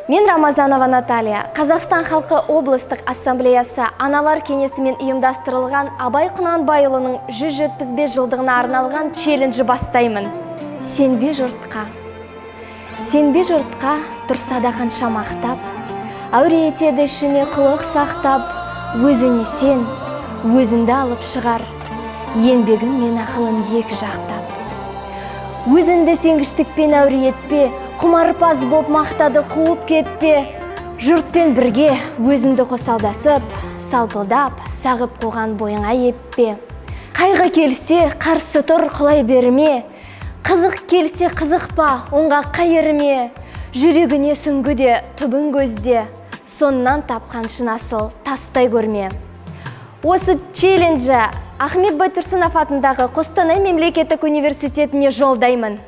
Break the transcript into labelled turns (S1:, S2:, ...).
S1: Мен Рамазанова Наталья, Қазақстан халқы облыстық ассамблеясы аналар кеңесімен ұйымдастырылған Абай Құнанбайұлының 175 жылдығына арналған челленджі бастаймын. Сенбе жұртқа. Сенбе жұртқа тұрса да қанша мақтап, әуре етеді ішіне қылық сақтап, өзіне сен, өзіңді алып шығар, еңбегін мен ақылын екі жақтап. Өзіңді сенгіштікпен әуре етпе, құмарпаз боп мақтады қуып кетпе. Жұртпен бірге өзіңді қосалдасып, салпылдап, сағып қоған бойыңа еппе. Қайғы келсе, қарсы тұр құлай берме. Қызық келсе қызықпа, оңға қайырме. Жүрегіне сүңгі де, түбін көзде. Соннан тапқан шын асыл тастай көрме. Осы челленджі Ахмет Байтұрсынов атындағы Қостанай мемлекеттік университетіне жолдаймын.